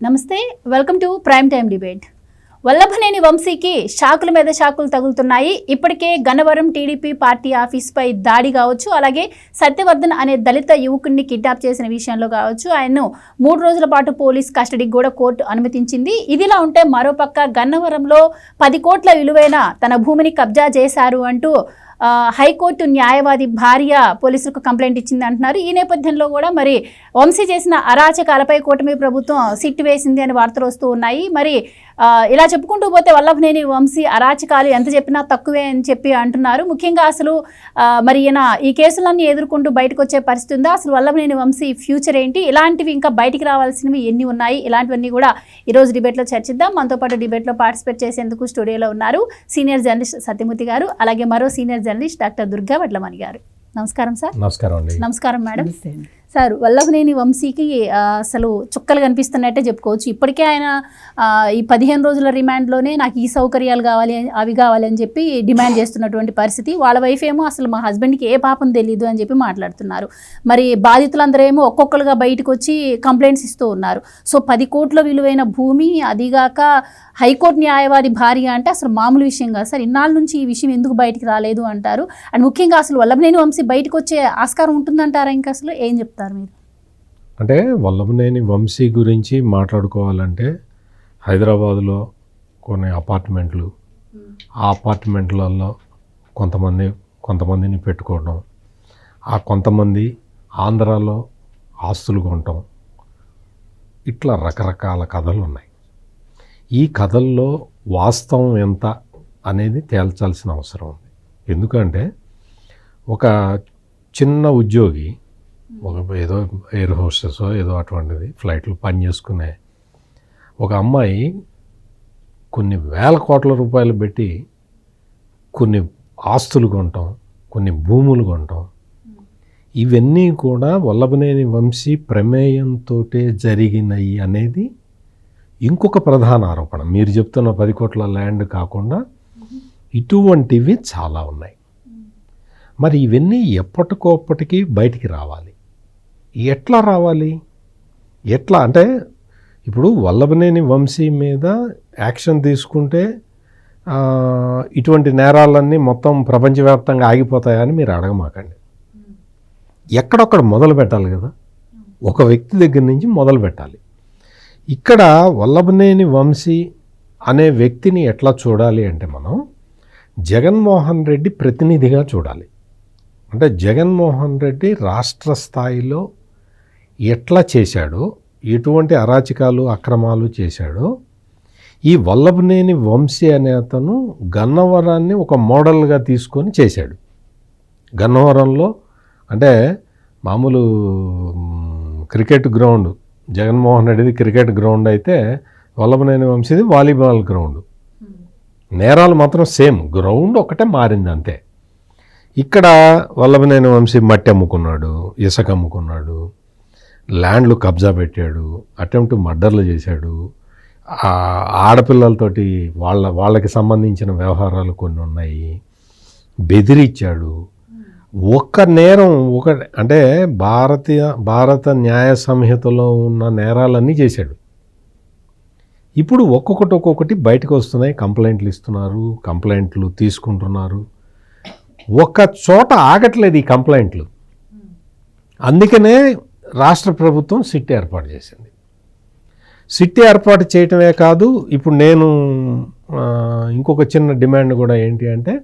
నమస్తే, welcome to prime time debate. Vallabhaneni వంశీకి షాకుల మీద షాకులు తగులుతున్నాయి. ఇప్పటికే గన్నవరం టీడీపీ పార్టీ ఆఫీస్పై దాడి కావచ్చు, అలాగే సత్యవర్ధన్ అనే దళిత యువకుడిని కిడ్నాప్ చేసిన విషయంలో కావచ్చు, ఆయన్ను 3 రోజుల పాటు పోలీస్ కస్టడీకి కూడా కోర్టు అనుమతించింది. ఇదిలా ఉంటే మరోపక్క గన్నవరంలో 10 కోట్ల విలువైన తన భూమిని కబ్జా చేశారు అంటూ హైకోర్టు న్యాయవాది భార్య పోలీసులకు కంప్లైంట్ ఇచ్చింది అంటున్నారు. ఈ నేపథ్యంలో కూడా మరి వంశీ చేసిన అరాచకాలపై కూటమి ప్రభుత్వం సిట్ వేసింది అని వార్తలు వస్తూ ఉన్నాయి. మరి ఇలా చెప్పుకుంటూ పోతే వల్లభనేని వంశీ అరాచకాలు ఎంత చెప్పినా తక్కువే అని చెప్పి అంటున్నారు. ముఖ్యంగా అసలు మరి ఈయన ఈ కేసులన్నీ ఎదుర్కొంటూ బయటకు వచ్చే పరిస్థితి ఉందా? అసలు వల్లభనేని వంశీ ఫ్యూచర్ ఏంటి? ఇలాంటివి ఇంకా బయటికి రావాల్సినవి ఎన్ని ఉన్నాయి? ఇలాంటివన్నీ కూడా ఈరోజు డిబేట్లో చర్చిద్దాం. మనతో పాటు డిబేట్లో పార్టిసిపేట్ చేసేందుకు స్టూడియోలో ఉన్నారు సీనియర్ జర్నలిస్ట్ సత్యమూర్తి గారు, అలాగే మరో senior journalist doctor Durga Vadlamani గారు. నమస్కారం సార్. నమస్కారం అండి. నమస్కారం మేడం. సార్, వల్లభనేని వంశీకి అసలు చుక్కలు కనిపిస్తున్నట్టే చెప్పుకోవచ్చు. ఇప్పటికే ఆయన ఈ 15 రోజుల రిమాండ్లోనే నాకు ఈ సౌకర్యాలు కావాలి, అవి కావాలి అని చెప్పి డిమాండ్ చేస్తున్నటువంటి పరిస్థితి. వాళ్ళ వైఫ్ ఏమో అసలు మా హస్బెండ్కి ఏ పాపం తెలీదు అని చెప్పి మాట్లాడుతున్నారు. మరి బాధితులందరూ ఏమో ఒక్కొక్కరుగా బయటకు వచ్చి కంప్లైంట్స్ ఇస్తూ ఉన్నారు. సో 10 కోట్ల విలువైన భూమి, అదిగాక హైకోర్టు న్యాయవాది భార్య అంటే అసలు మామూలు విషయం కాదు సార్. ఇన్నాళ్ళ నుంచి ఈ విషయం ఎందుకు బయటికి రాలేదు అంటారు. అండ్ ముఖ్యంగా అసలు వల్లభనేని వంశీ బయటకు వచ్చే ఆస్కారం ఉంటుందంటారా? ఇంకా అసలు ఏం చెప్తారు మీరు? అంటే వల్లభనేని వంశీ గురించి మాట్లాడుకోవాలంటే హైదరాబాదులో కొన్ని అపార్ట్మెంట్లు, ఆ అపార్ట్మెంట్లలో కొంతమందిని పెట్టుకోవడం, ఆ కొంతమంది ఆంధ్రాలో ఆస్తులు కొనటం, ఇట్లా రకరకాల కథలు ఉన్నాయి. ఈ కథల్లో వాస్తవం ఎంత అనేది తేల్చాల్సిన అవసరం ఉంది. ఎందుకంటే ఒక చిన్న ఉద్యోగి, ఏదో ఎయిర్ హోస్టెస్ ఏదో అటువంటిది ఫ్లైట్లు పని చేసుకునే ఒక అమ్మాయి కొన్ని వేల కోట్ల రూపాయలు పెట్టి కొన్ని ఆస్తులు కొనటం, కొన్ని భూములు కొనటం, ఇవన్నీ కూడా వల్లభనేని వంశీ ప్రమేయంతో జరిగినాయి అనేది ఇంకొక ప్రధాన ఆరోపణ. మీరు చెప్తున్న 10 కోట్ల ల్యాండ్ కాకుండా ఇటువంటివి చాలా ఉన్నాయి. మరి ఇవన్నీ ఎప్పటికోప్పటికీ బయటికి రావాలి. ఎట్లా రావాలి? ఎట్లా అంటే ఇప్పుడు వల్లభనేని వంశీ మీద యాక్షన్ తీసుకుంటే ఇటువంటి నేరాలన్నీ మొత్తం ప్రపంచవ్యాప్తంగా ఆగిపోతాయని మీరు అడగమాకండి. ఎక్కడొక్కడ మొదలు పెట్టాలి కదా, ఒక వ్యక్తి దగ్గర నుంచి మొదలు పెట్టాలి. ఇక్కడ వల్లభనేని వంశీ అనే వ్యక్తిని ఎట్లా చూడాలి అంటే మనం జగన్మోహన్ రెడ్డి ప్రతినిధిగా చూడాలి. అంటే జగన్మోహన్ రెడ్డి రాష్ట్ర స్థాయిలో ఎట్లా చేశాడో, ఎటువంటి అరాచకాలు అక్రమాలు చేశాడో, ఈ వల్లభనేని వంశీ అనే అతను గన్నవరాన్ని ఒక మోడల్గా తీసుకొని చేశాడు. గన్నవరంలో అంటే మామూలు క్రికెట్ గ్రౌండ్, జగన్మోహన్ రెడ్డిది క్రికెట్ గ్రౌండ్ అయితే వల్లభనేని వంశీది వాలీబాల్ గ్రౌండ్. నేరాలు మాత్రం సేమ్, గ్రౌండ్ ఒకటే మారింది అంతే. ఇక్కడ వల్లభనేని వంశీ మట్టి అమ్ముకున్నాడు, ఇసుక అమ్ముకున్నాడు, ల్యాండ్లు కబ్జా పెట్టాడు, అటెంప్ట్ మర్డర్లు చేశాడు, ఆడపిల్లలతోటి వాళ్ళకి సంబంధించిన వ్యవహారాలు కొన్ని ఉన్నాయి, బెదిరించాడు. ఒక్క నేరం అంటే భారత న్యాయ సంహితలో ఉన్న నేరాలన్నీ చేశాడు. ఇప్పుడు ఒక్కొక్కటి బయటకు వస్తున్నాయి, కంప్లైంట్లు ఇస్తున్నారు, కంప్లైంట్లు తీసుకుంటున్నారు. ఒక్క చోట ఆగట్లేదు ఈ కంప్లైంట్లు. అందుకనే రాష్ట్ర ప్రభుత్వం సిట్ ఏర్పాటు చేసింది. సిట్ ఏర్పాటు చేయటమే కాదు, ఇప్పుడు నేను ఇంకొక చిన్న డిమాండ్ కూడా ఏంటి అంటే,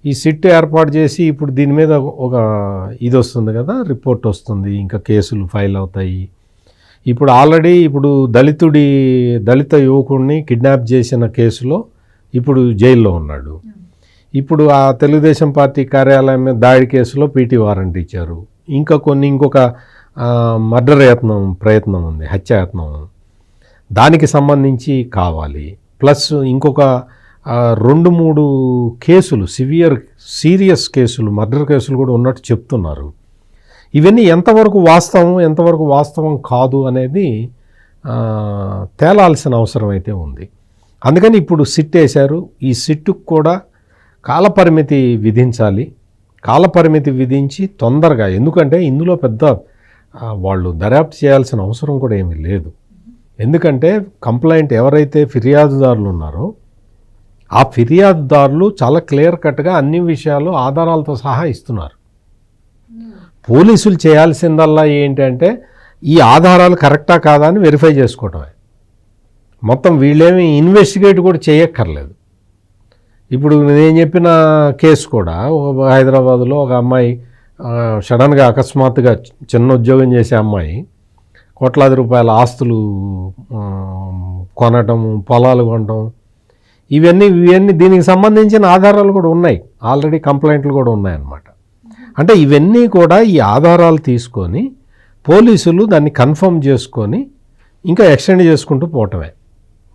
ఈ సిట్ ఏర్పాటు చేసి ఇప్పుడు దీని మీద ఒక ఇది వస్తుంది కదా, రిపోర్ట్ వస్తుంది, ఇంకా కేసులు ఫైల్ అవుతాయి. ఇప్పుడు ఆల్రెడీ దళిత యువకుడిని కిడ్నాప్ చేసిన కేసులో ఇప్పుడు జైల్లో ఉన్నాడు. ఇప్పుడు ఆ తెలుగుదేశం పార్టీ కార్యాలయం మీద దాడి కేసులో పీటీ వారెంట్ ఇచ్చారు. ఇంకొక మర్డర్ ప్రయత్నం ఉంది, హత్యాయత్నం, దానికి సంబంధించి కావాలి. ప్లస్ ఇంకొక 2-3 కేసులు, సీరియస్ కేసులు, మర్డర్ కేసులు కూడా ఉన్నట్టు చెప్తున్నారు. ఇవన్నీ ఎంతవరకు వాస్తవం కాదు అనేది తేలాల్సిన అవసరం అయితే ఉంది. అందుకని ఇప్పుడు సిట్ వేశారు. ఈ సిట్టుకు కూడా కాలపరిమితి విధించాలి. కాలపరిమితి విధించి తొందరగా, ఎందుకంటే ఇందులో పెద్ద వాళ్ళు దర్యాప్తు చేయాల్సిన అవసరం కూడా ఏమీ లేదు. ఎందుకంటే కంప్లైంట్ ఎవరైతే ఫిర్యాదుదారులు ఉన్నారో ఆ ఫిర్యాదుదారులు చాలా క్లియర్ కట్గా అన్ని విషయాలు ఆధారాలతో సహా ఇస్తున్నారు. పోలీసులు చేయాల్సిందల్లా ఏంటంటే ఈ ఆధారాలు కరెక్టా కాదా అని వెరిఫై చేసుకోవటమే. మొత్తం వీళ్ళేమి ఇన్వెస్టిగేట్ కూడా చేయక్కర్లేదు. ఇప్పుడు నేను చెప్పిన కేసు కూడా హైదరాబాదులో ఒక అమ్మాయి సడన్గా అకస్మాత్తుగా చిన్న ఉద్యోగం చేసే అమ్మాయి కోట్లాది రూపాయల ఆస్తులు కొనటం, పొలాలు కొనటం, ఇవన్నీ దీనికి సంబంధించిన ఆధారాలు కూడా ఉన్నాయి. ఆల్రెడీ కంప్లైంట్లు కూడా ఉన్నాయన్నమాట. అంటే ఇవన్నీ కూడా ఈ ఆధారాలు తీసుకొని పోలీసులు దాన్ని కన్ఫర్మ్ చేసుకొని ఇంకా ఎక్స్టెండ్ చేసుకుంటూ పోవటమే.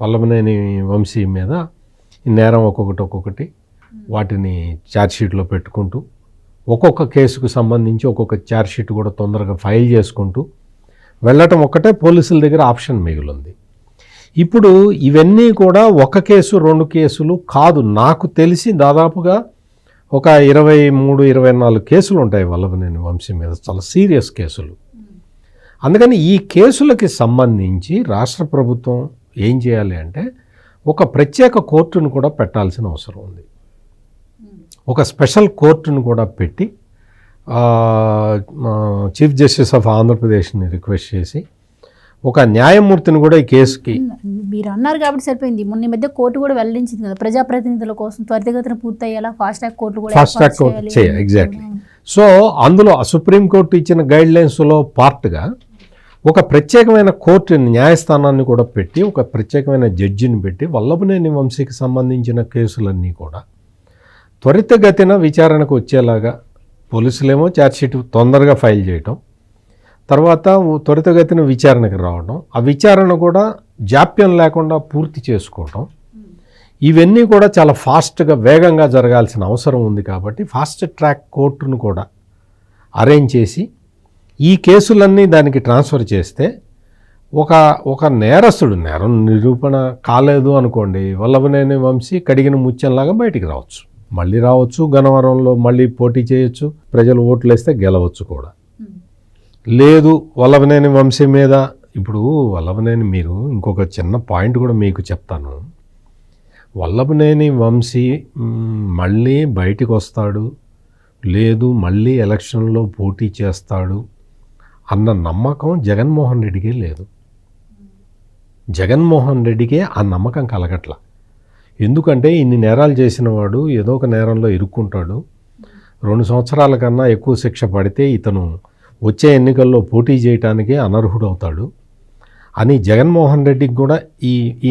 వల్లభనేని వంశీ మీద ఈ నేరం ఒక్కొక్కటి వాటిని ఛార్జ్షీట్లో పెట్టుకుంటూ ఒక్కొక్క కేసుకు సంబంధించి ఒక్కొక్క ఛార్జ్షీట్ కూడా తొందరగా ఫైల్ చేసుకుంటూ వెళ్ళటం ఒక్కటే పోలీసుల దగ్గర ఆప్షన్ మిగిలింది. ఇప్పుడు ఇవన్నీ కూడా ఒక కేసు 2 కేసులు కాదు, నాకు తెలిసి దాదాపుగా ఒక 23-24 కేసులు ఉంటాయి వల్లభనేని వంశీ మీద, చాలా సీరియస్ కేసులు. అందుకని ఈ కేసులకి సంబంధించి రాష్ట్ర ప్రభుత్వం ఏం చేయాలి అంటే ఒక ప్రత్యేక కోర్టును కూడా పెట్టాల్సిన అవసరం ఉంది. ఒక స్పెషల్ కోర్టును కూడా పెట్టి చీఫ్ జస్టిస్ ఆఫ్ ఆంధ్రప్రదేశ్ని రిక్వెస్ట్ చేసి ఒక న్యాయమూర్తిని కూడా ఈ కేసుకి. మీరు అన్నారు కాబట్టి సరిపోయింది. మొన్న ఈ మధ్య కోర్టు కూడా వెల్లడించింది కదా, ప్రజాప్రతినిధుల కోసం త్వరితగతిన పూర్తయ్యేలా ఫాస్ట్ ట్రాక్ కోర్టు కూడా చేయాలి. ఎగ్జాక్ట్లీ. సో అందులో సుప్రీంకోర్టు ఇచ్చిన గైడ్ లైన్స్లో పార్ట్గా ఒక ప్రత్యేకమైన కోర్టుని, న్యాయస్థానాన్ని కూడా పెట్టి ఒక ప్రత్యేకమైన జడ్జిని పెట్టి వల్లభనేని వంశీకి సంబంధించిన కేసులన్నీ కూడా త్వరితగతిన విచారణకు వచ్చేలాగా పోలీసులేమో ఛార్జ్షీట్ తొందరగా ఫైల్ చేయటం, తర్వాత త్వరితగతిన విచారణకు రావడం, ఆ విచారణ కూడా జాప్యం లేకుండా పూర్తి చేసుకోవటం, ఇవన్నీ కూడా చాలా ఫాస్ట్గా వేగంగా జరగాల్సిన అవసరం ఉంది. కాబట్టి ఫాస్ట్ ట్రాక్ కోర్టును కూడా అరేంజ్ చేసి ఈ కేసులన్నీ దానికి ట్రాన్స్ఫర్ చేస్తే ఒక నేరస్తుడు, నేరం నిరూపణ కాలేదు అనుకోండి, వల్లభనేని వంశీ కడిగిన ముత్యంలాగా బయటికి రావచ్చు, మళ్ళీ రావచ్చు, గన్నవరంలో మళ్ళీ పోటీ చేయొచ్చు, ప్రజలు ఓట్లు వేస్తే గెలవచ్చు కూడా. లేదు వల్లభనేని వంశీ మీద, ఇప్పుడు వల్లభనేని, మీరు ఇంకొక చిన్న పాయింట్ కూడా మీకు చెప్తాను. వల్లభనేని వంశీ మళ్ళీ బయటికి వస్తాడు, లేదు మళ్ళీ ఎలక్షన్లో పోటీ చేస్తాడు అన్న నమ్మకం జగన్మోహన్ రెడ్డికే లేదు. జగన్మోహన్ రెడ్డికే ఆ నమ్మకం కలగట్ల. ఎందుకంటే ఇన్ని నేరాలు చేసిన వాడు ఏదో ఒక నేరంలో ఇరుక్కుంటాడు, 2 సంవత్సరాల కన్నా ఎక్కువ శిక్ష పడితే ఇతను వచ్చే ఎన్నికల్లో పోటీ చేయటానికి అనర్హుడవుతాడు అని జగన్మోహన్ రెడ్డికి కూడా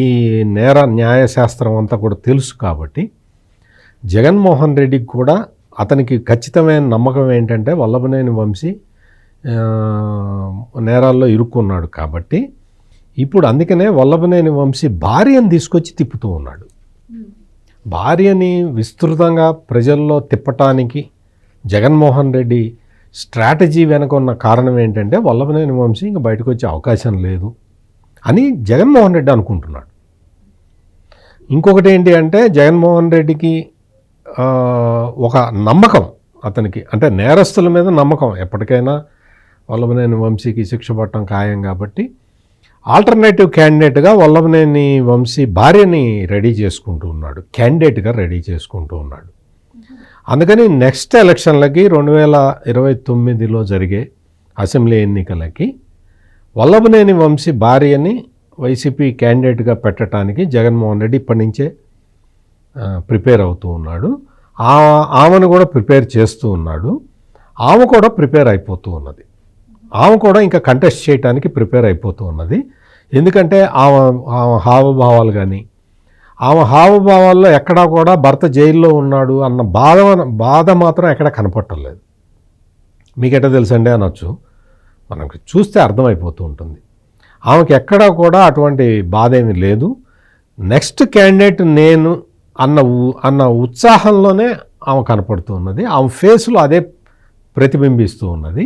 ఈ నేర న్యాయశాస్త్రం అంతా కూడా తెలుసు. కాబట్టి జగన్మోహన్ రెడ్డికి కూడా అతనికి ఖచ్చితమైన నమ్మకం ఏంటంటే వల్లభనేని వంశీ నేరాల్లో ఇరుక్కున్నాడు. కాబట్టి ఇప్పుడు అందుకనే వల్లభనేని వంశీ భార్యను తీసుకొచ్చి తిప్పుతూ ఉన్నాడు. భార్యని విస్తృతంగా ప్రజల్లో తిప్పటానికి జగన్మోహన్ రెడ్డి స్ట్రాటజీ వెనక ఉన్న కారణం ఏంటంటే వల్లభనేని వంశీ ఇంకా బయటకు వచ్చే అవకాశం లేదు అని జగన్మోహన్ రెడ్డి అనుకుంటున్నాడు. ఇంకొకటి ఏంటి అంటే జగన్మోహన్ రెడ్డికి ఒక నమ్మకం, అతనికి అంటే నేరస్తుల మీద నమ్మకం. ఎప్పటికైనా వల్లభనేని వంశీకి శిక్ష పడటం ఖాయం కాబట్టి ఆల్టర్నేటివ్ క్యాండిడేట్గా వల్లభనేని వంశీ భార్యని రెడీ చేసుకుంటూ ఉన్నాడు, క్యాండిడేట్గా రెడీ చేసుకుంటూ ఉన్నాడు. అందుకని నెక్స్ట్ ఎలక్షన్లకి 2029లో జరిగే అసెంబ్లీ ఎన్నికలకి వల్లభనేని వంశీ భార్యని వైసీపీ క్యాండిడేట్గా పెట్టడానికి జగన్మోహన్ రెడ్డి ఇప్పటి నుంచే ప్రిపేర్ అవుతూ ఉన్నాడు. ఆమెను కూడా ప్రిపేర్ చేస్తూ ఉన్నాడు. ఆమె కూడా ప్రిపేర్ అయిపోతూ ఉన్నది. ఆమె కూడా ఇంకా కంటెస్ట్ చేయడానికి ప్రిపేర్ అయిపోతూ ఉన్నది. ఎందుకంటే ఆమె హావభావాలు కానీ, ఆమె హావభావాల్లో ఎక్కడా కూడా భర్త జైల్లో ఉన్నాడు అన్న బాధ మాత్రం ఎక్కడ కనపట్టలేదు. మీకెట్టా తెలుసండి అనొచ్చు, మనకు చూస్తే అర్థమైపోతూ ఉంటుంది. ఆమెకి ఎక్కడా కూడా అటువంటి బాధ ఏమీ లేదు. నెక్స్ట్ క్యాండిడేట్ నేను అన్న ఉత్సాహంలోనే ఆమె కనపడుతూ ఉన్నది. ఆమె ఫేస్లో అదే ప్రతిబింబిస్తూ ఉన్నది.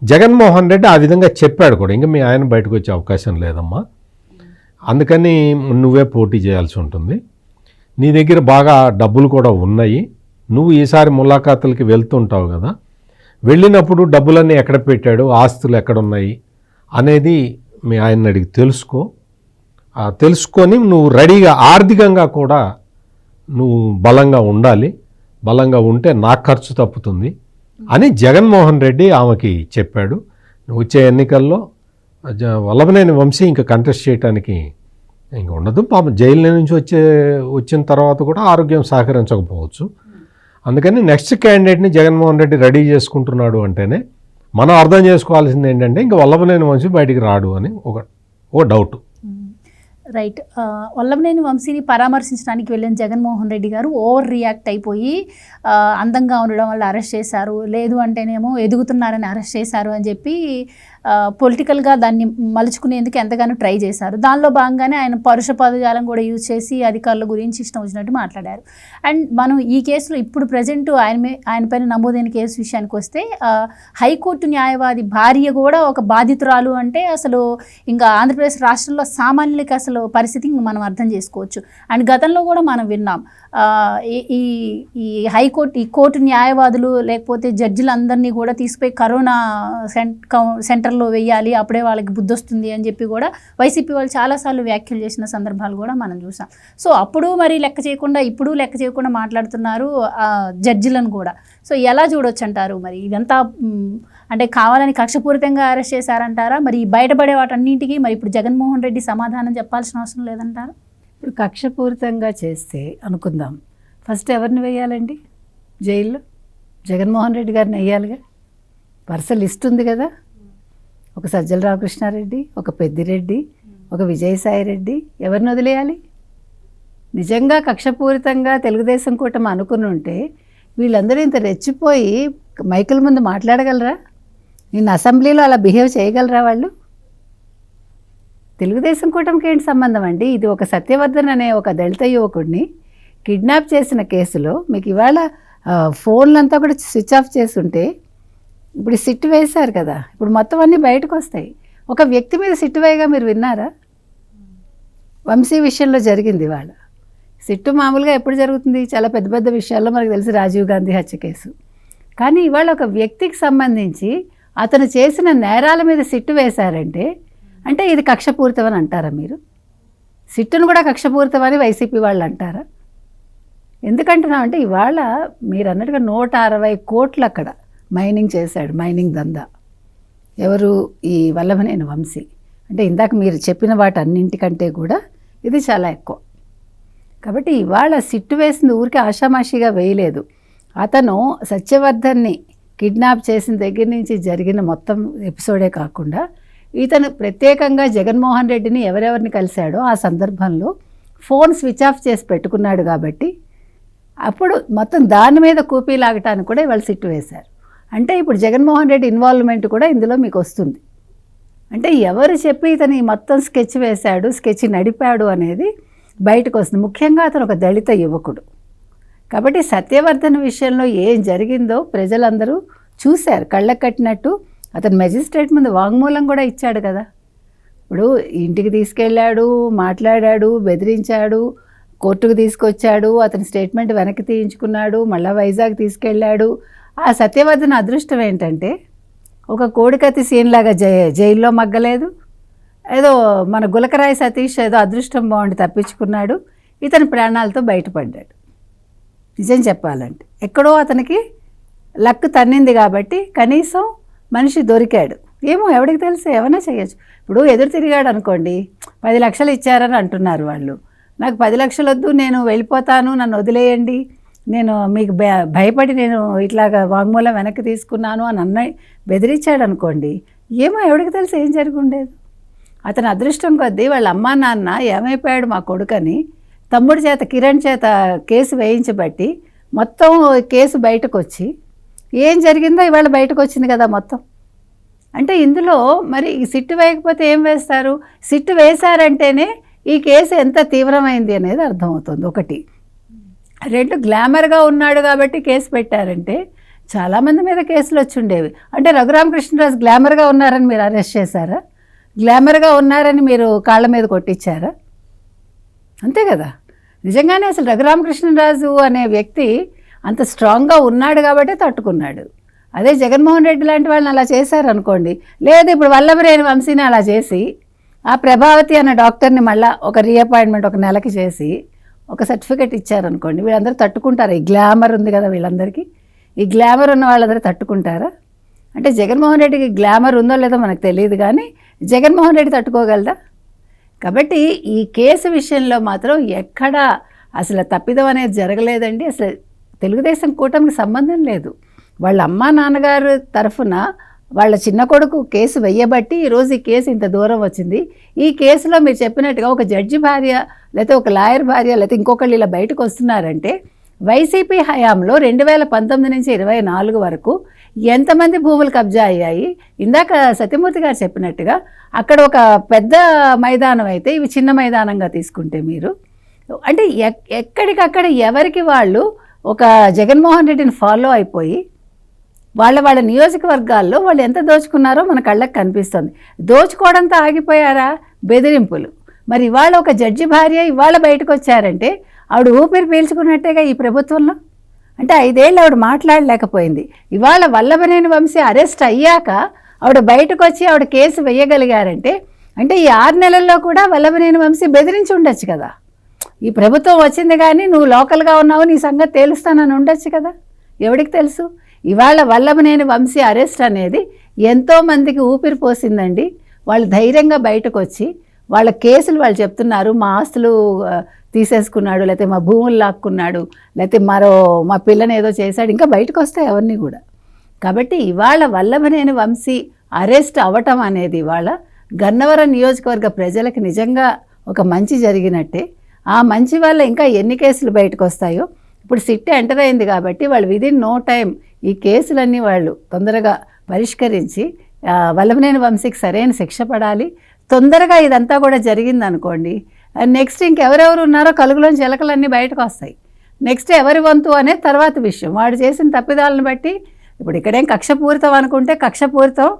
జగన్మోహన్ రెడ్డి ఆ విధంగా చెప్పాడు కూడా, ఇంకా మీ ఆయన బయటకు వచ్చే అవకాశం లేదమ్మా, అందుకని నువ్వే పోటీ చేయాల్సి ఉంటుంది, నీ దగ్గర బాగా డబ్బులు కూడా ఉన్నాయి, నువ్వు ఈసారి ములాఖాతులకి వెళ్తుంటావు కదా, వెళ్ళినప్పుడు డబ్బులన్నీ ఎక్కడ పెట్టాడు, ఆస్తులు ఎక్కడున్నాయి అనేది మీ ఆయన్ని అడిగి తెలుసుకో, తెలుసుకొని నువ్వు రెడీగా ఆర్థికంగా కూడా నువ్వు బలంగా ఉండాలి, బలంగా ఉంటే నాకు ఖర్చు తప్పుతుంది అని జగన్మోహన్ రెడ్డి ఆమెకి చెప్పాడు. వచ్చే ఎన్నికల్లో వల్లభనేని వంశీ ఇంకా కంటెస్ట్ చేయడానికి ఇంకా ఉండదు. పాపం జైలు నుంచి వచ్చిన తర్వాత కూడా ఆరోగ్యం సహకరించకపోవచ్చు. అందుకని నెక్స్ట్ క్యాండిడేట్ని జగన్మోహన్ రెడ్డి రెడీ చేసుకుంటున్నాడు అంటేనే మనం అర్థం చేసుకోవాల్సింది ఏంటంటే ఇంకా వల్లభనేని వంశీ బయటికి రాడు అని ఒక డౌట్. రైట్. వల్లభనేని వంశీని పరామర్శించడానికి వెళ్ళిన జగన్మోహన్ రెడ్డి గారు ఓవర్ రియాక్ట్ అయిపోయి అందంగా ఉండడం వల్ల అరెస్ట్ చేశారు, లేదు అంటేనేమో ఎదుగుతున్నారని అరెస్ట్ చేశారు అని చెప్పి పొలిటికల్గా దాన్ని మలుచుకునేందుకు ఎంతగానో ట్రై చేశారు. దానిలో భాగంగానే ఆయన పరుష పదజాలం కూడా యూజ్ చేసి అధికారుల గురించి ఇష్టం వచ్చినట్టు మాట్లాడారు. అండ్ మనం ఈ కేసులో ఇప్పుడు ప్రజెంట్ ఆయన పైన నమోదైన కేసు విషయానికి వస్తే హైకోర్టు న్యాయవాది భార్య కూడా ఒక బాధితురాలు అంటే అసలు ఇంకా ఆంధ్రప్రదేశ్ రాష్ట్రంలో సామాన్యులకి అసలు పరిస్థితి మనం అర్థం చేసుకోవచ్చు. అండ్ గతంలో కూడా మనం విన్నాం ఈ హైకోర్టు ఈ కోర్టు న్యాయవాదులు లేకపోతే జడ్జిలందరినీ కూడా తీసిపోయి కరోనా సెంటర్లో వెయ్యాలి, అప్పుడే వాళ్ళకి బుద్ధి వస్తుంది అని చెప్పి కూడా వైసీపీ వాళ్ళు చాలాసార్లు వ్యాఖ్యలు చేసిన సందర్భాలు కూడా మనం చూసాం. సో అప్పుడు మరి లెక్క చేయకుండా ఇప్పుడు లెక్క చేయకుండా మాట్లాడుతున్నారు జడ్జిలను కూడా. సో ఎలా చూడొచ్చు అంటారు మరి ఇదంతా? అంటే కావాలని కక్షపూరితంగా అరెస్ట్ చేశారంటారా? మరి బయటపడే వాటన్నింటికి మరి ఇప్పుడు జగన్మోహన్ రెడ్డి సమాధానం చెప్పాల్సిన అవసరం లేదంటారా? ఇప్పుడు కక్షపూరితంగా చేస్తే అనుకుందాం, ఫస్ట్ ఎవరిని వేయాలండి జైల్లో? జగన్మోహన్ రెడ్డి గారిని వేయాలిగా. వరుస లిస్ట్ ఉంది కదా, ఒక సజ్జల రామకృష్ణారెడ్డి, ఒక పెద్దిరెడ్డి, ఒక విజయసాయి రెడ్డి. ఎవరిని వదిలేయాలి? నిజంగా కక్షపూరితంగా తెలుగుదేశం కూటమి అనుకుని ఉంటే వీళ్ళందరూ ఇంత రెచ్చిపోయి మైకుల ముందు మాట్లాడగలరా? నిన్న అసెంబ్లీలో అలా బిహేవ్ చేయగలరా వాళ్ళు? తెలుగుదేశం కూటమికి ఏంటి సంబంధం అండి? ఇది ఒక సత్యవర్ధన్ అనే ఒక దళిత యువకుడిని కిడ్నాప్ చేసిన కేసులో మీకు ఇవాళ ఫోన్లంతా కూడా స్విచ్ ఆఫ్ చేస్తుంటే ఇప్పుడు సిట్ వేశారు కదా, ఇప్పుడు మొత్తం అన్నీ బయటకు వస్తాయి. ఒక వ్యక్తి మీద సిట్ వేయగా మీరు విన్నారా? వంశీ విషయంలో జరిగింది ఇవాళ. సిట్టు మామూలుగా ఎప్పుడు జరుగుతుంది? చాలా పెద్ద పెద్ద విషయాల్లో మనకు తెలిసి రాజీవ్ గాంధీ హత్య కేసు. కానీ ఇవాళ ఒక వ్యక్తికి సంబంధించి అతను చేసిన నేరాల మీద సిట్టు వేశారంటే అంటే ఇది కక్షపూరితం అని అంటారా మీరు? సిట్టును కూడా కక్షపూరితం అని వైసీపీ వాళ్ళు అంటారా? ఎందుకంటున్నామంటే ఇవాళ మీరు అన్నట్టుగా 160 కోట్లు అక్కడ మైనింగ్ చేశాడు, మైనింగ్ దందా. ఎవరు? ఈ వల్లభనేని వంశీ. అంటే ఇందాక మీరు చెప్పిన వాటన్నింటికంటే కూడా ఇది చాలా ఎక్కువ. కాబట్టి ఇవాళ సిట్టు వేసింది ఊరికి ఆషామాషిగా వేయలేదు. అతను సత్యవర్ధన్ని కిడ్నాప్ చేసిన దగ్గర నుంచి జరిగిన మొత్తం ఎపిసోడే కాకుండా ఇతను ప్రత్యేకంగా జగన్మోహన్ రెడ్డిని ఎవరెవరిని కలిశాడో ఆ సందర్భంలో ఫోన్ స్విచ్ ఆఫ్ చేసి పెట్టుకున్నాడు కాబట్టి అప్పుడు మొత్తం దాని మీద కూపీ లాగటానికి కూడా ఇవాళ సిట్టు వేశారు. అంటే ఇప్పుడు జగన్మోహన్ రెడ్డి ఇన్వాల్వ్మెంట్ కూడా ఇందులో మీకు వస్తుంది. అంటే ఎవరు చెప్పి ఇతను మొత్తం స్కెచ్ వేశాడు, స్కెచ్ నడిపాడు అనేది బయటకు వస్తుంది. ముఖ్యంగా అతను ఒక దళిత యువకుడు కాబట్టి సత్యవర్ధన్ విషయంలో ఏం జరిగిందో ప్రజలందరూ చూశారు, కళ్ళకు కట్టినట్టు. అతను మెజిస్ట్రేట్ ముందు వాంగ్మూలం కూడా ఇచ్చాడు కదా. ఇప్పుడు ఇంటికి తీసుకెళ్ళాడు, మాట్లాడాడు, బెదిరించాడు, కోర్టుకు తీసుకొచ్చాడు, అతని స్టేట్మెంట్ వెనక్కి తీయించుకున్నాడు, మళ్ళీ వైజాగ్ తీసుకెళ్ళాడు. ఆ సత్యవర్ధన్ అదృష్టం ఏంటంటే ఒక కోడికత్తి సీన్ లాగా జైల్లో మగ్గలేదు. ఏదో మన గులకరాయి సతీష్ ఏదో అదృష్టం బాగుండి తప్పించుకున్నాడు, ఇతని ప్రాణాలతో బయటపడ్డాడు. నిజం చెప్పాలంటే ఎక్కడో అతనికి లక్ తన్నింది కాబట్టి కనీసం మనిషి దొరికాడు. ఏమో ఎవరికి తెలుసు, ఏమైనా చేయొచ్చు. ఇప్పుడు ఎదురు తిరిగాడు అనుకోండి, 10 లక్షలు ఇచ్చారని అంటున్నారు వాళ్ళు, నాకు 10 లక్షలు వద్దు, నేను వెళ్ళిపోతాను, నన్ను వదిలేయండి, నేను మీకు భయపడి నేను ఇట్లాగా వాంగ్మూలం వెనక్కి తీసుకున్నాను అని అన్నయ్య బెదిరించాడు అనుకోండి, ఏమో ఎవరికి తెలుసు ఏం జరిగి ఉండేది. అతని అదృష్టం కొద్దీ వాళ్ళ అమ్మా నాన్న ఏమైపోయాడు మా కొడుకని తమ్ముడి చేత కిరణ్ చేత కేసు వేయించబట్టి మొత్తం కేసు బయటకు వచ్చి ఏం జరిగిందో ఇవాళ బయటకు వచ్చింది కదా మొత్తం. అంటే ఇందులో మరి సిట్టు వేయకపోతే ఏం వేస్తారు? సిట్టు వేశారంటేనే ఈ కేసు ఎంత తీవ్రమైంది అనేది అర్థమవుతుంది. 1. 2 గ్లామర్గా ఉన్నాడు కాబట్టి కేసు పెట్టారంటే చాలామంది మీద కేసులు వచ్చి ఉండేవి. అంటే రఘురామకృష్ణరాజు గ్లామర్గా ఉన్నారని మీరు అరెస్ట్ చేశారా? గ్లామర్గా ఉన్నారని మీరు కాళ్ళ మీద కొట్టించారా? అంతే కదా. నిజంగానే అసలు రఘురామకృష్ణరాజు అనే వ్యక్తి అంత స్ట్రాంగ్గా ఉన్నాడు కాబట్టి తట్టుకున్నాడు. అదే జగన్మోహన్ రెడ్డి లాంటి వాళ్ళని అలా చేశారనుకోండి, లేదు ఇప్పుడు వల్లభనేని వంశీని అలా చేసి ఆ ప్రభావతి అన్న డాక్టర్ని మళ్ళీ ఒక రీఅపాయింట్మెంట్ ఒక నెలకి చేసి ఒక సర్టిఫికేట్ ఇచ్చారనుకోండి, వీళ్ళందరూ తట్టుకుంటారా? ఈ గ్లామర్ ఉంది కదా వీళ్ళందరికీ, ఈ గ్లామర్ ఉన్న వాళ్ళందరూ తట్టుకుంటారా? అంటే జగన్మోహన్ రెడ్డికి గ్లామర్ ఉందో లేదో మనకు తెలియదు, కానీ జగన్మోహన్ రెడ్డి తట్టుకోగలదా? కాబట్టి ఈ కేసు విషయంలో మాత్రం ఎక్కడా అసలు తప్పిదం అనేది జరగలేదండి. అసలు తెలుగుదేశం కూటమికి సంబంధం లేదు. వాళ్ళ అమ్మా నాన్నగారు తరఫున వాళ్ళ చిన్న కొడుకు కేసు వెయ్యబట్టి ఈరోజు ఈ కేసు ఇంత దూరం వచ్చింది. ఈ కేసులో మీరు చెప్పినట్టుగా ఒక జడ్జి భార్య లేకపోతే ఒక లాయర్ భార్య లేకపోతే ఇంకొకళ్ళు ఇలా బయటకు వస్తున్నారంటే వైసీపీ హయాంలో 2019 నుంచి 24 వరకు ఎంతమంది భూములు కబ్జా అయ్యాయి? ఇందాక సత్యమూర్తి గారు చెప్పినట్టుగా అక్కడ ఒక పెద్ద మైదానం అయితే ఇవి చిన్న మైదానంగా తీసుకుంటే మీరు అంటే ఎక్కడికక్కడ ఎవరికి వాళ్ళు ఒక జగన్మోహన్ రెడ్డిని ఫాలో అయిపోయి వాళ్ళ నియోజకవర్గాల్లో వాళ్ళు ఎంత దోచుకున్నారో మన కళ్ళకి కనిపిస్తుంది. దోచుకోవడంతో ఆగిపోయారా? బెదిరింపులు. మరి ఇవాళ ఒక జడ్జి భార్య ఇవాళ బయటకు వచ్చారంటే ఆవిడ ఊపిరి పీల్చుకున్నట్టేగా ఈ ప్రభుత్వంలో. అంటే 5 ఏళ్ళు ఆవిడ మాట్లాడలేకపోయింది. ఇవాళ వల్లభనేని వంశీ అరెస్ట్ అయ్యాక ఆవిడ బయటకు వచ్చి ఆవిడ కేసు వేయగలిగారంటే అంటే ఈ 6 నెలల్లో కూడా వల్లభనేని వంశీ బెదిరించి ఉండొచ్చు కదా. ఈ ప్రభుత్వం వచ్చింది కానీ నువ్వు లోకల్గా ఉన్నావు, నీ సంగతి తేలుస్తానని ఉండొచ్చు కదా. ఎవరికి తెలుసు? ఇవాళ వల్లభనేని వంశీ అరెస్ట్ అనేది ఎంతోమందికి ఊపిరి పోసిందండి. వాళ్ళు ధైర్యంగా బయటకు వచ్చి వాళ్ళ కేసులు వాళ్ళు చెప్తున్నారు. మా ఆస్తులు తీసేసుకున్నాడు, లేకపోతే మా భూములు లాక్కున్నాడు, లేకపోతే మా పిల్లని ఏదో చేశాడు, ఇంకా బయటకు వస్తాయి అవన్నీ కూడా. కాబట్టి ఇవాళ వల్లభనేని వంశీ అరెస్ట్ అవ్వటం అనేది ఇవాళ గన్నవరం నియోజకవర్గ ప్రజలకు నిజంగా ఒక మంచి జరిగినట్టే. ఆ మంచి వల్ల ఇంకా ఎన్ని కేసులు బయటకు వస్తాయో. ఇప్పుడు సిట్ ఎంటర్ అయింది కాబట్టి వాళ్ళు విదిన్ నో టైం ఈ కేసులన్నీ వాళ్ళు తొందరగా పరిష్కరించి వల్లభనేని వంశీకి సరైన శిక్ష పడాలి. తొందరగా ఇదంతా కూడా జరిగిందనుకోండి, నెక్స్ట్ ఇంకెవరెవరు ఉన్నారో కలుగులోంచి ఎలకలన్నీ బయటకు వస్తాయి. నెక్స్ట్ ఎవరి వంతు అనే తర్వాత విషయం. వాడు చేసిన తప్పిదాలను బట్టి ఇప్పుడు ఇక్కడేం కక్షపూరితం అనుకుంటే కక్షపూరితం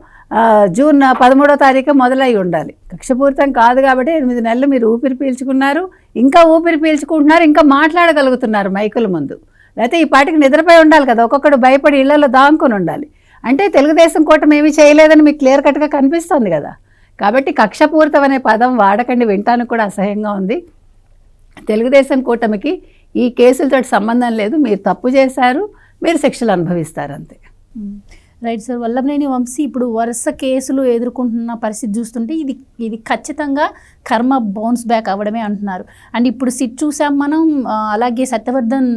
జూన్ 13వ తారీఖు మొదలై ఉండాలి. కక్షపూరితం కాదు కాబట్టి 8 నెలలు మీరు ఊపిరి పీల్చుకున్నారు, ఇంకా ఊపిరి పీల్చుకుంటున్నారు, ఇంకా మాట్లాడగలుగుతున్నారు మైకుల ముందు. లేకపోతే ఈ పాటికి నిద్రపోయి ఉండాలి కదా, ఒక్కొక్కడు భయపడి ఇళ్లలో దాంకొని ఉండాలి. అంటే తెలుగుదేశం కూటమి ఏమీ చేయలేదని మీకు క్లియర్ కట్గా కనిపిస్తుంది కదా. కాబట్టి కక్షపూరితం అనే పదం వాడకండి, వినటానికి కూడా అసహ్యంగా ఉంది. తెలుగుదేశం కూటమికి ఈ కేసులతో సంబంధం లేదు. మీరు తప్పు చేశారు, మీరు శిక్షలు అనుభవిస్తారు అంతే. Right sir. వల్లభనేని వంశీ ఇప్పుడు వరుస కేసులు ఎదుర్కొంటున్న పరిస్థితి చూస్తుంటే ఇది ఖచ్చితంగా కర్మ బౌన్స్ బ్యాక్ అవ్వడమే అంటున్నారు. అండ్ ఇప్పుడు సిట్ చూసాం మనం, అలాగే సత్యవర్ధన్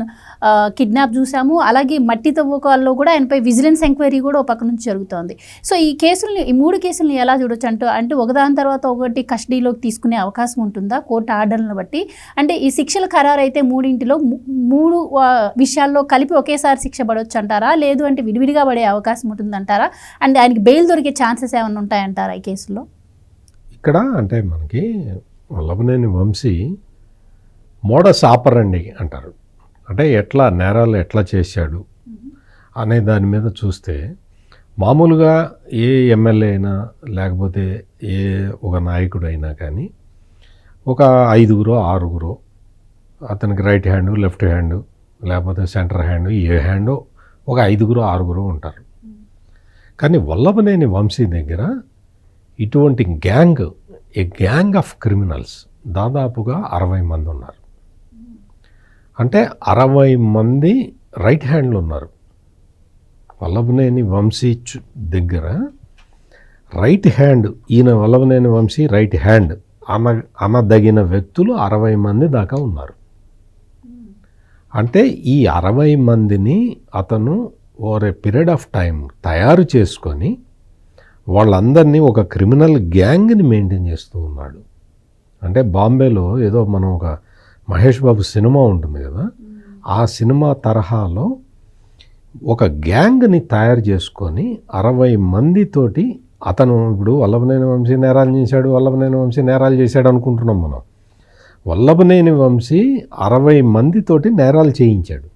కిడ్నాప్ చూసాము, అలాగే మట్టి తవ్వకాల్లో కూడా ఆయనపై విజిలెన్స్ ఎంక్వైరీ కూడా ఒక పక్క నుంచి జరుగుతోంది. సో ఈ 3 కేసులని ఎలా చూడొచ్చు అంటే ఒకదాని తర్వాత ఒకటి కస్టడీలోకి తీసుకునే అవకాశం ఉంటుందా కోర్టు ఆర్డర్లను బట్టి? అంటే ఈ శిక్షల ఖరారు అయితే 3 విషయాల్లో కలిపి ఒకేసారి శిక్ష పడవచ్చు అంటారా, లేదు అంటే విడివిడిగా పడే అవకాశం ఉంటుందంటారా? అండ్ ఆయనకి బెయిల్ దొరికే ఛాన్సెస్ ఏమైనా ఉంటాయంటారా ఈ కేసులో? ఇక్కడ అంటే మనకి వల్లభనేని వంశీ మోడస్ ఆపరండి అంటారు. అంటే నేరాలు ఎట్లా చేశాడు అనే దాని మీద చూస్తే మామూలుగా ఏ ఎమ్మెల్యే అయినా లేకపోతే ఒక నాయకుడు అయినా కానీ ఒక 5గురో 6గురో అతనికి రైట్ హ్యాండ్, లెఫ్ట్ హ్యాండ్, లేకపోతే సెంటర్ హ్యాండ్, ఏ హ్యాండ్ ఒక 5గురో 6గురో ఉంటారు. కానీ వల్లభనేని వంశీ దగ్గర ఇటువంటి గ్యాంగ్ ఆఫ్ క్రిమినల్స్ దాదాపుగా 60 మంది ఉన్నారు. అంటే 60 మంది రైట్ హ్యాండ్లు ఉన్నారు. వల్లభనేని వంశీ దగ్గర రైట్ హ్యాండ్, ఈయన వల్లభనేని వంశీ రైట్ హ్యాండ్ అనదగిన వ్యక్తులు 60 మంది దాకా ఉన్నారు. అంటే ఈ 60 మందిని అతను over a period of time తయారు చేసుకొని వాళ్ళందరినీ ఒక క్రిమినల్ గ్యాంగ్ని మెయింటైన్ చేస్తూ ఉన్నాడు. అంటే బాంబేలో ఏదో మనం ఒక మహేష్ బాబు సినిమా ఉంటుంది కదా, ఆ సినిమా తరహాలో ఒక గ్యాంగ్ని తయారు చేసుకొని 60 మందితోటి అతను ఇప్పుడు వల్లభనేని వంశీ నేరాలు చేశాడు అనుకుంటున్నాం మనం. వల్లభనేని వంశీ 60 మందితోటి నేరాలు చేయించాడు.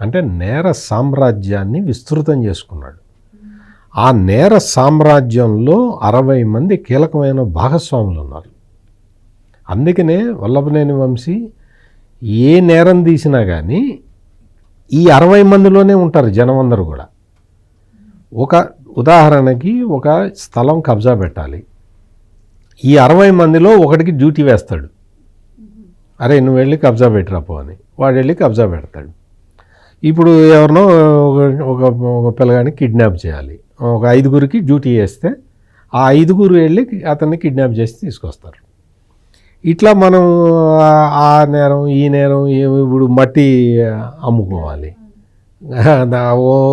అంటే నేర సామ్రాజ్యాన్ని విస్తృతం చేసుకున్నాడు. ఆ నేర సామ్రాజ్యంలో 60 మంది కీలకమైన భాగస్వాములు ఉన్నారు. అందుకనే వల్లభనేని వంశీ ఏ నేరం తీసినా కానీ ఈ 60 మందిలోనే ఉంటారు జనం అందరూ కూడా. ఒక ఉదాహరణకి ఒక స్థలం కబ్జా పెట్టాలి, ఈ 60 మందిలో ఒకటికి డ్యూటీ వేస్తాడు. అరే నువ్వు వెళ్ళి కబ్జా పెట్టిరాపో అని, వాడు వెళ్ళి కబ్జా పెడతాడు. ఇప్పుడు ఎవరినో ఒక పిల్లగాడిని కిడ్నాప్ చేయాలి, ఒక 5గురికి డ్యూటీ వేస్తే ఆ 5గురు వెళ్ళి అతన్ని కిడ్నాప్ చేసి తీసుకొస్తారు. ఇట్లా మనం ఆ నేరం ఈ నేరం ఇప్పుడు మట్టి అమ్ముకోవాలి,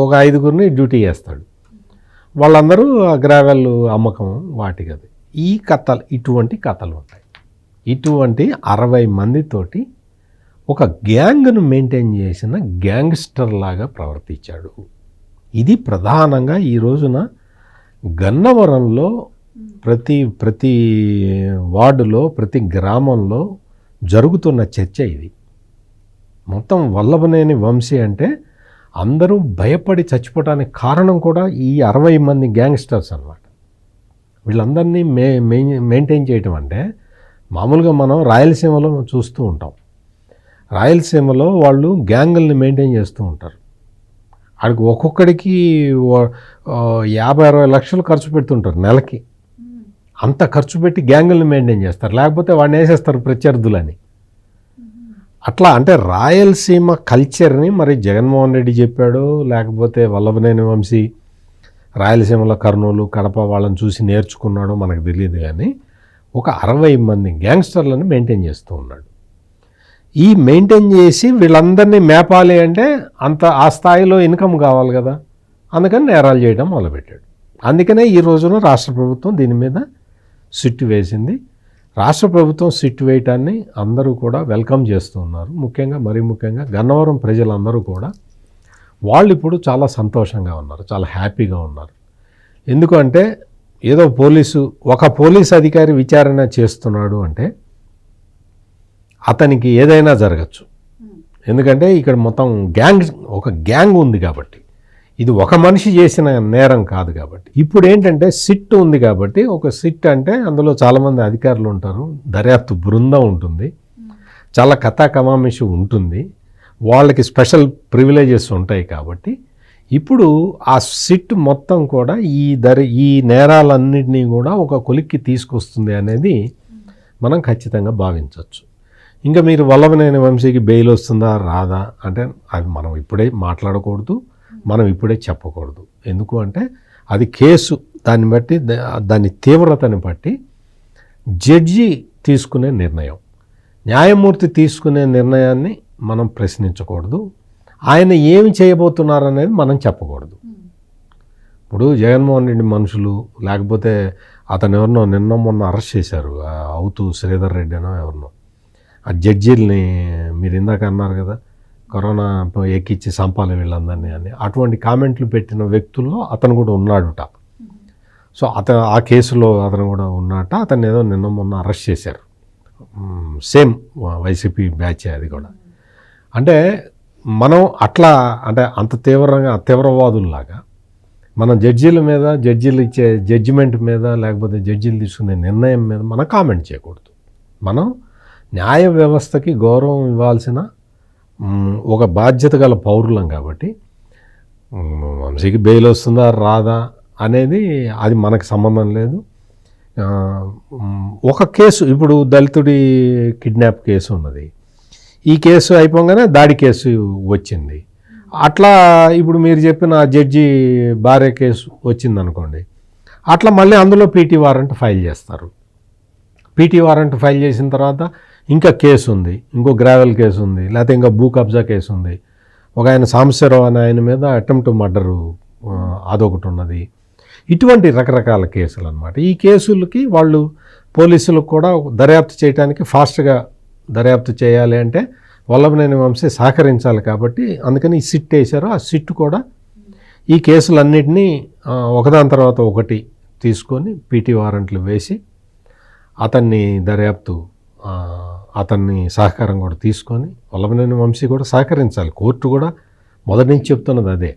ఒక 5గురిని డ్యూటీ వేస్తాడు, వాళ్ళందరూ గ్రావెల్ అమ్మకం వాటికి. అది ఈ కథలు, ఇటువంటి కథలు ఉంటాయి. ఇటువంటి 60 మందితోటి ఒక గ్యాంగ్ను మెయింటైన్ చేసిన గ్యాంగ్స్టర్ లాగా ప్రవర్తించాడు. ఇది ప్రధానంగా ఈ రోజున గన్నవరంలో ప్రతి వార్డులో ప్రతి గ్రామంలో జరుగుతున్న చర్చ ఇది. మొత్తం వల్లభనేని వంశీ అంటే అందరూ భయపడి చచ్చిపోవడానికి కారణం కూడా ఈ 60 మంది గ్యాంగ్స్టర్స్ అన్నమాట. వీళ్ళందరినీ మెయింటైన్ చేయటం అంటే మామూలుగా మనం రాయలసీమలో చూస్తూ ఉంటాం. రాయలసీమలో వాళ్ళు గ్యాంగుల్ని మెయింటైన్ చేస్తూ ఉంటారు. అక్కడికి ఒక్కొక్కడికి 50-60 లక్షలు ఖర్చు పెడుతుంటారు నెలకి. అంత ఖర్చు పెట్టి గ్యాంగుల్ని మెయింటైన్ చేస్తారు, లేకపోతే వాడిని వేసేస్తారు ప్రత్యర్థులని. అట్లా అంటే రాయలసీమ కల్చర్ని మరి జగన్మోహన్ రెడ్డి చెప్పాడు, లేకపోతే వల్లభనేని వంశీ రాయలసీమలో కర్నూలు కడప వాళ్ళని చూసి నేర్చుకున్నాడో మనకు తెలియదు, కానీ ఒక 60 మంది గ్యాంగ్స్టర్లను మెయింటైన్ చేస్తూ ఉన్నాడు. ఈ మెయింటైన్ చేసి వీళ్ళందరినీ మేపాలి అంటే ఆ స్థాయిలో ఇన్కమ్ కావాలి కదా, అందుకని నేరాలు చేయడం మొదలుపెట్టాడు. అందుకనే ఈ రోజున రాష్ట్ర ప్రభుత్వం దీని మీద సిట్టు వేసింది. రాష్ట్ర ప్రభుత్వం సిట్టు వేయటాన్ని అందరూ కూడా వెల్కమ్ చేస్తూ ఉన్నారు. మరీ ముఖ్యంగా గన్నవరం ప్రజలందరూ కూడా వాళ్ళు ఇప్పుడు చాలా సంతోషంగా ఉన్నారు, చాలా హ్యాపీగా ఉన్నారు. ఎందుకంటే ఏదో ఒక పోలీసు అధికారి విచారణ చేస్తున్నాడు అంటే అతనికి ఏదైనా జరగచ్చు. ఎందుకంటే ఇక్కడ మొత్తం ఒక గ్యాంగ్ ఉంది కాబట్టి, ఇది ఒక మనిషి చేసిన నేరం కాదు కాబట్టి. ఇప్పుడు ఏంటంటే సిట్ ఉంది కాబట్టి, ఒక సిట్ అంటే అందులో చాలామంది అధికారులు ఉంటారు, దర్యాప్తు బృందం ఉంటుంది, చాలా కథాకమామిషి ఉంటుంది, వాళ్ళకి స్పెషల్ ప్రివిలేజెస్ ఉంటాయి. కాబట్టి ఇప్పుడు ఆ సిట్ మొత్తం కూడా ఈ నేరాలన్నింటినీ కూడా ఒక కొలిక్కి తీసుకొస్తుంది అనేది మనం ఖచ్చితంగా భావించవచ్చు. ఇంకా మీరు వల్లభనేని వంశీకి బెయిల్ వస్తుందా రాదా అంటే అది మనం ఇప్పుడే మాట్లాడకూడదు, మనం ఇప్పుడే చెప్పకూడదు. ఎందుకు అంటే అది కేసు, దాన్ని బట్టి దాని తీవ్రతని బట్టి జడ్జి తీసుకునే నిర్ణయం, న్యాయమూర్తి తీసుకునే నిర్ణయాన్ని మనం ప్రశ్నించకూడదు. ఆయన ఏమి చేయబోతున్నారనేది మనం చెప్పకూడదు. ఇప్పుడు జగన్మోహన్ రెడ్డి మనుషులు, లేకపోతే అతను ఎవరినో మొన్న అరెస్ట్ చేశారు, అవుతూ శ్రీధర్ రెడ్డి అనో ఎవరినో, ఆ జడ్జీలని మీరు ఇందాక అన్నారు కదా కరోనా ఎక్కిచ్చి సంపాలి వీళ్ళందరినీ అని, అటువంటి కామెంట్లు పెట్టిన వ్యక్తుల్లో అతను కూడా ఉన్నాడుట. సో ఆ కేసులో అతను కూడా ఉన్నట్ట. అతను ఏదో మొన్న అరెస్ట్ చేశారు, సేమ్ వైసీపీ బ్యాచ్ అది కూడా. అంటే మనం అట్లా అంటే అంత తీవ్రవాదుల్లాగా మనం జడ్జీల మీద, జడ్జీలు ఇచ్చే జడ్జిమెంట్ మీద, లేకపోతే జడ్జీలు తీసుకునే నిర్ణయం మీద మనం కామెంట్ చేయకూడదు. మనం న్యాయ వ్యవస్థకి గౌరవం ఇవ్వాల్సిన ఒక బాధ్యత గల పౌరులం కాబట్టి వంశీకి బెయిల్ వస్తుందా రాదా అనేది అది మనకు సంబంధం లేదు. ఒక కేసు, ఇప్పుడు దళితుడి కిడ్నాప్ కేసు ఉన్నది, ఈ కేసు అయిపోగానే దాడి కేసు వచ్చింది. అట్లా ఇప్పుడు మీరు చెప్పిన జడ్జి భార్య కేసు వచ్చిందనుకోండి, అట్లా మళ్ళీ అందులో పీటీ వారెంట్ ఫైల్ చేస్తారు. పీటీ వారెంట్ ఫైల్ చేసిన తర్వాత ఇంకా కేసు ఉంది, ఇంకో గ్రావెల్ కేసు ఉంది, లేకపోతే ఇంకా భూ కబ్జా కేసు ఉంది, ఒక ఆయన సాంబశివరావు అనే ఆయన మీద అటెంప్ట్ మర్డరు అదొకటి ఉన్నది. ఇటువంటి రకరకాల కేసులు అన్నమాట. ఈ కేసులకి వాళ్ళు పోలీసులకు కూడా దర్యాప్తు చేయడానికి ఫాస్ట్గా దర్యాప్తు చేయాలి అంటే వల్లభనేని వంశీ సహకరించాలి కాబట్టి అందుకని ఈ సిట్ వేశారు. ఆ సిట్ కూడా ఈ కేసులన్నింటినీ ఒకదాని తర్వాత ఒకటి తీసుకొని పీటీ వారెంట్లు వేసి అతన్ని అతన్ని సహకారం కూడా తీసుకొని వల్లభనేని వంశీ కూడా సహకరించాలి. కోర్టు కూడా మొదటి నుంచి చెప్తున్నది అదే,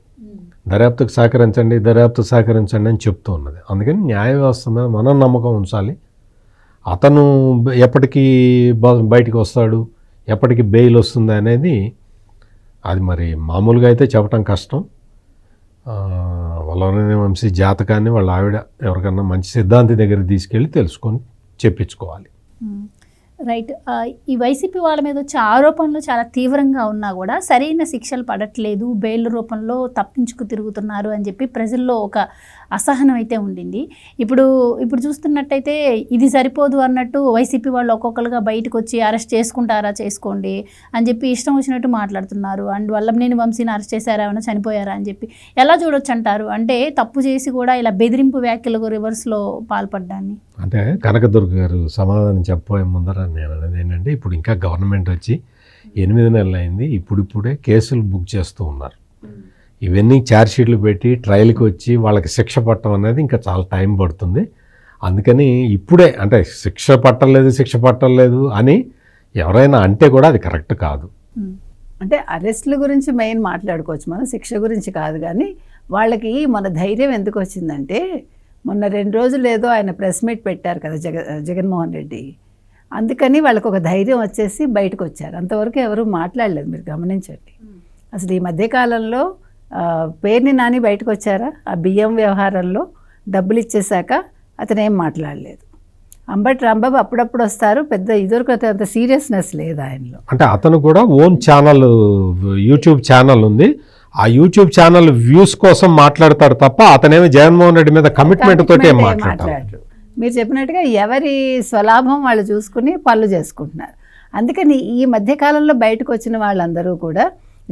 దర్యాప్తుకు సహకరించండి అని చెప్తూ ఉన్నది. అందుకని న్యాయ వ్యవస్థ మీద మనం నమ్మకం ఉంచాలి. అతను ఎప్పటికీ బయటికి వస్తాడు, ఎప్పటికి బెయిల్ వస్తుంది అనేది అది మరి మామూలుగా అయితే చెప్పడం కష్టం. వల్లభనేని వంశీ జాతకాన్ని వాళ్ళ ఆవిడ ఎవరికన్నా మంచి సిద్ధాంతి దగ్గర తీసుకెళ్ళి తెలుసుకొని చెప్పించుకోవాలి. రైట్. ఈ వైసీపీ వాళ్ళ మీద వచ్చే ఆరోపణలు చాలా తీవ్రంగా ఉన్నా కూడా సరైన శిక్షలు పడట్లేదు, బెయిల్ రూపంలో తప్పించుకు తిరుగుతున్నారు అని చెప్పి ప్రజల్లో ఒక అసహనం అయితే ఉండింది. ఇప్పుడు చూస్తున్నట్టయితే ఇది సరిపోదు అన్నట్టు వైసీపీ వాళ్ళు ఒక్కొక్కరుగా బయటకు వచ్చి అరెస్ట్ చేసుకుంటారా చేసుకోండి అని చెప్పి ఇష్టం వచ్చినట్టు మాట్లాడుతున్నారు. అండ్ వల్లభనేని వంశీని అరెస్ట్ చేశారా, ఏమైనా చనిపోయారా అని చెప్పి ఎలా చూడొచ్చు అంటారు? అంటే తప్పు చేసి కూడా ఇలా బెదిరింపు వ్యాఖ్యలకు రివర్స్లో పాల్పడ్డాన్ని. అంటే కనకదుర్గ గారు సమాధానం చెప్పబోయే ముందర నేను అనేది ఏంటంటే, ఇప్పుడు ఇంకా గవర్నమెంట్ వచ్చి 8 నెలలు అయింది, ఇప్పుడిప్పుడే కేసులు బుక్ చేస్తూ ఉన్నారు. ఇవన్నీ ఛార్జ్షీట్లు పెట్టి ట్రయల్కి వచ్చి వాళ్ళకి శిక్ష పట్టడం అనేది ఇంకా చాలా టైం పడుతుంది. అందుకని ఇప్పుడే అంటే శిక్ష పట్టలేదు అని ఎవరైనా అంటే కూడా అది కరెక్ట్ కాదు. అంటే అరెస్టుల గురించి మెయిన్ మాట్లాడుకోవచ్చు మనం, శిక్ష గురించి కాదు. కానీ వాళ్ళకి మన ధైర్యం ఎందుకు వచ్చిందంటే, మొన్న 2 రోజులు ఏదో ఆయన ప్రెస్ మీట్ పెట్టారు కదా జగన్మోహన్ రెడ్డి, అందుకని వాళ్ళకు ఒక ధైర్యం వచ్చేసి బయటకు వచ్చారు. అంతవరకు ఎవరు మాట్లాడలేదు, మీరు గమనించండి. అసలు ఈ మధ్యకాలంలో పేర్ని నాని బయటకు వచ్చారా? ఆ బియ్యం వ్యవహారంలో డబ్బులు ఇచ్చేశాక అతను ఏం మాట్లాడలేదు. అంబటి రాంబాబు అప్పుడప్పుడు వస్తారు, పెద్ద ఇదివరకు అంత సీరియస్నెస్ లేదు ఆయనలో. అంటే అతను కూడా ఓన్ ఛానల్, యూట్యూబ్ ఛానల్ ఉంది, ఆ యూట్యూబ్ ఛానల్ వ్యూస్ కోసం మాట్లాడతాడు తప్ప అతనేమి జగన్మోహన్ రెడ్డి మీద కమిట్మెంట్ తోటి ఏం మాట్లాడతారు. మీరు చెప్పినట్టుగా ఎవరి స్వలాభం వాళ్ళు చూసుకుని పనులు చేసుకుంటున్నారు. అందుకని ఈ మధ్యకాలంలో బయటకు వచ్చిన వాళ్ళందరూ కూడా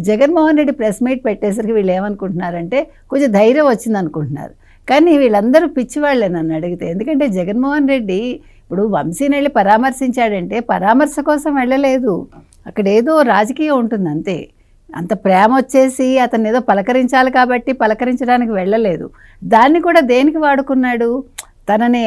జగన్మోహన్ రెడ్డి ప్రెస్ మీట్ పెట్టేసరికి వీళ్ళు ఏమనుకుంటున్నారంటే కొంచెం ధైర్యం వచ్చింది అనుకుంటున్నారు. కానీ వీళ్ళందరూ పిచ్చివాళ్ళే నన్ను అడిగితే. ఎందుకంటే జగన్మోహన్ రెడ్డి ఇప్పుడు వంశీని వెళ్ళి పరామర్శించాడంటే పరామర్శ కోసం వెళ్ళలేదు, అక్కడ ఏదో రాజకీయం ఉంటుంది అంతే. అంత ప్రేమ వచ్చేసి అతన్ని ఏదో పలకరించాలి కాబట్టి పలకరించడానికి వెళ్ళలేదు. దాన్ని కూడా దేనికి వాడుకున్నాడు? తననే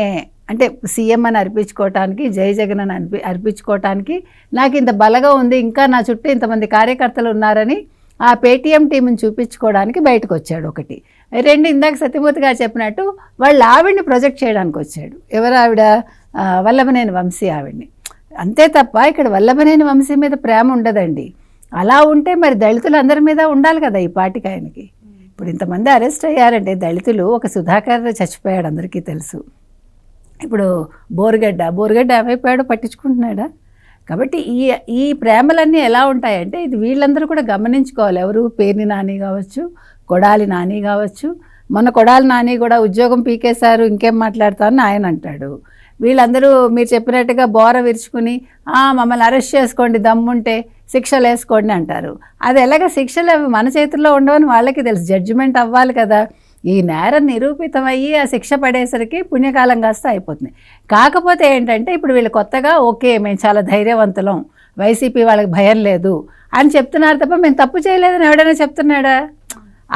అంటే సీఎం అని అర్పించుకోవటానికి, జై జగన్ అని అర్పించుకోవటానికి, నాకు ఇంత బలగా ఉంది, ఇంకా నా చుట్టూ ఇంతమంది కార్యకర్తలు ఉన్నారని ఆ పేటీఎం టీంని చూపించుకోవడానికి బయటకు వచ్చాడు ఒకటి. 2, ఇందాక సత్యమూర్తి గారు చెప్పినట్టు వాళ్ళ ఆవిడ్ని ప్రొజెక్ట్ చేయడానికి వచ్చాడు. ఎవరు ఆవిడ? వల్లభనేని వంశీ ఆవిడ్ని. అంతే తప్ప ఇక్కడ వల్లభనేని వంశీ మీద ప్రేమ ఉండదండి. అలా ఉంటే మరి దళితులందరి మీద ఉండాలి కదా ఈ పార్టీకి ఆయనకి. ఇప్పుడు ఇంతమంది అరెస్ట్ అయ్యారంటే దళితులు, ఒక సుధాకర్ చచ్చిపోయాడు అందరికీ తెలుసు. ఇప్పుడు బోరుగడ్డ ఏమైపోయాడో పట్టించుకుంటున్నాడా? కాబట్టి ఈ ప్రేమలన్నీ ఎలా ఉంటాయంటే ఇది వీళ్ళందరూ కూడా గమనించుకోవాలి. ఎవరు? పేర్ని నాని కావచ్చు, కొడాలి నాని కావచ్చు. మొన్న కొడాలి నాని కూడా ఉద్యోగం పీకేశారు, ఇంకేం మాట్లాడతారని ఆయన అంటాడు. వీళ్ళందరూ మీరు చెప్పినట్టుగా బోర విరుచుకుని మమ్మల్ని అరెస్ట్ చేసుకోండి, దమ్ముంటే శిక్షలు వేసుకోండి అంటారు. అది ఎలాగ శిక్షలు అవి మన చేతుల్లో ఉండవని వాళ్ళకి తెలుసు. జడ్జిమెంట్ అవ్వాలి కదా. ఈ నేరం నిరూపితమయ్యి ఆ శిక్ష పడేసరికి పుణ్యకాలం కాస్త అయిపోతుంది. కాకపోతే ఏంటంటే ఇప్పుడు వీళ్ళు కొత్తగా ఓకే మేము చాలా ధైర్యవంతులం, వైసీపీ వాళ్ళకి భయం లేదు అని చెప్తున్నారు తప్ప మేము తప్పు చేయలేదని ఎవడైనా చెప్తున్నాడా?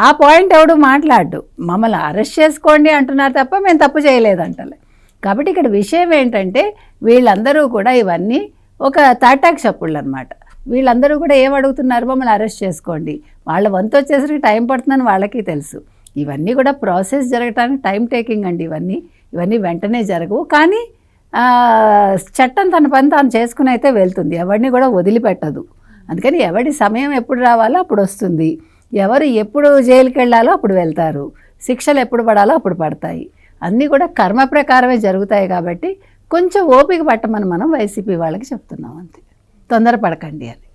ఆ పాయింట్ ఎవడు మాట్లాడు. మమ్మల్ని అరెస్ట్ చేసుకోండి అంటున్నారు తప్ప మేము తప్పు చేయలేదంటలే. కాబట్టి ఇక్కడ విషయం ఏంటంటే వీళ్ళందరూ కూడా ఇవన్నీ ఒక తాటాకు చప్పుళ్ళు అనమాట. వీళ్ళందరూ కూడా ఏం అడుగుతున్నారు? మమ్మల్ని అరెస్ట్ చేసుకోండి. వాళ్ళ వంతు వచ్చేసరికి టైం పడుతుందని వాళ్ళకి తెలుసు. ఇవన్నీ కూడా ప్రాసెస్ జరగటానికి టైం టేకింగ్ అండి. ఇవన్నీ వెంటనే జరగవు. కానీ చట్టం తన పని తాను చేసుకుని అయితే వెళ్తుంది, ఎవరిని కూడా వదిలిపెట్టదు. అందుకని ఎవరి సమయం ఎప్పుడు రావాలో అప్పుడు వస్తుంది, ఎవరు ఎప్పుడు జైలుకి వెళ్ళాలో అప్పుడు వెళ్తారు, శిక్షలు ఎప్పుడు పడాలో అప్పుడు పడతాయి. అన్నీ కూడా కర్మ ప్రకారమే జరుగుతాయి. కాబట్టి కొంచెం ఓపిక పట్టమని మనం వైసీపీ వాళ్ళకి చెప్తున్నాం అంతే, తొందరపడకండి అని.